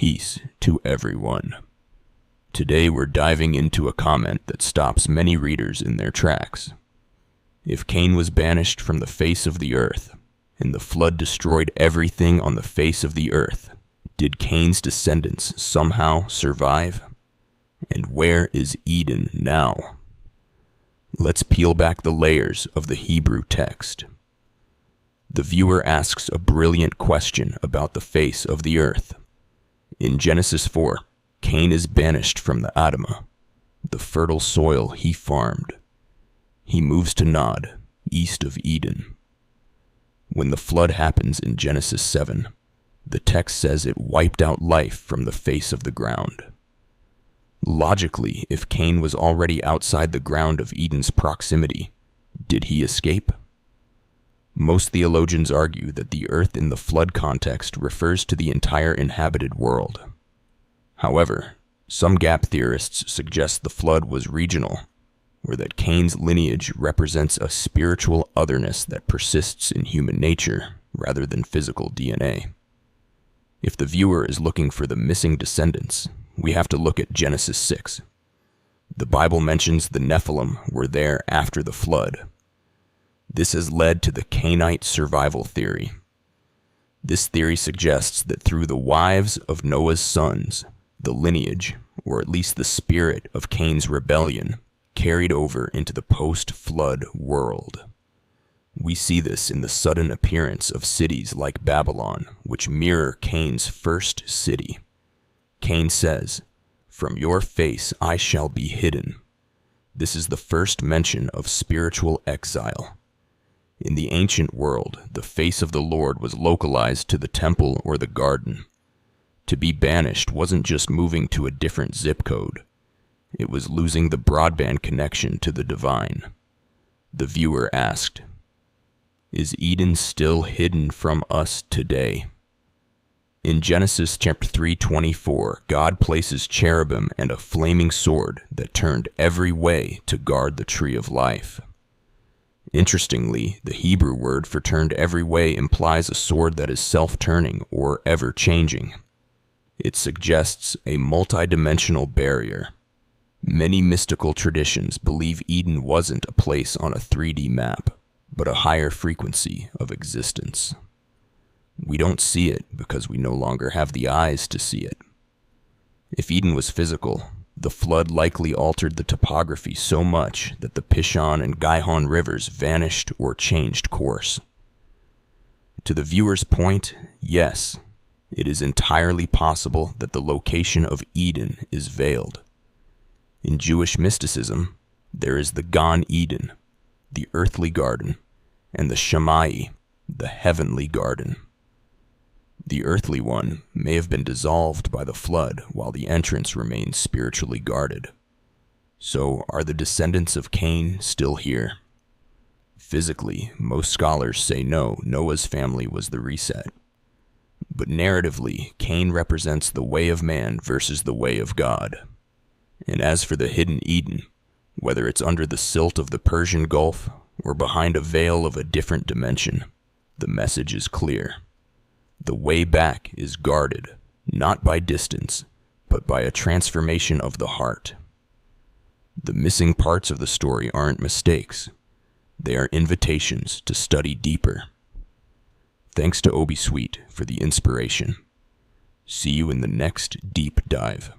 Peace to everyone. Today we're diving into a comment that stops many readers in their tracks. If Cain was banished from the face of the earth, and the flood destroyed everything on the face of the earth, did Cain's descendants somehow survive? And where is Eden now? Let's peel back the layers of the Hebrew text. The viewer asks a brilliant question about the face of the earth. In Genesis 4, Cain is banished from the Adama, the fertile soil he farmed. He moves to Nod, east of Eden. When the flood happens in Genesis 7, the text says it wiped out life from the face of the ground. Logically, if Cain was already outside the ground of Eden's proximity, did he escape? Most theologians argue that the earth in the flood context refers to the entire inhabited world. However, some gap theorists suggest the flood was regional, or that Cain's lineage represents a spiritual otherness that persists in human nature rather than physical DNA. If the viewer is looking for the missing descendants, we have to look at Genesis 6. The Bible mentions the Nephilim were there after the flood. This has led to the Cainite survival theory. This theory suggests that through the wives of Noah's sons, the lineage, or at least the spirit of Cain's rebellion, carried over into the post-flood world. We see this in the sudden appearance of cities like Babylon, which mirror Cain's first city. Cain says, "From your face I shall be hidden." This is the first mention of spiritual exile. In the ancient world, the face of the Lord was localized to the temple or the garden. To be banished wasn't just moving to a different zip code. It was losing the broadband connection to the divine. The viewer asked, "Is Eden still hidden from us today?" In Genesis chapter 3:24, God places cherubim and a flaming sword that turned every way to guard the tree of life. Interestingly, the Hebrew word for turned every way implies a sword that is self-turning or ever-changing. It suggests a multidimensional barrier. Many mystical traditions believe Eden wasn't a place on a 3D map, but a higher frequency of existence. We don't see it because we no longer have the eyes to see it. If Eden was physical, the flood likely altered the topography so much that the Pishon and Gihon rivers vanished or changed course. To the viewer's point, yes, it is entirely possible that the location of Eden is veiled. In Jewish mysticism, there is the Gan Eden, the earthly garden, and the Shammai, the heavenly garden. The earthly one may have been dissolved by the flood while the entrance remains spiritually guarded. So, are the descendants of Cain still here? Physically, most scholars say no, Noah's family was the reset. But narratively, Cain represents the way of man versus the way of God. And as for the hidden Eden, whether it's under the silt of the Persian Gulf or behind a veil of a different dimension, the message is clear. The way back is guarded, not by distance, but by a transformation of the heart. The missing parts of the story aren't mistakes. They are invitations to study deeper. Thanks to Obi Sweet for the inspiration. See you in the next deep dive.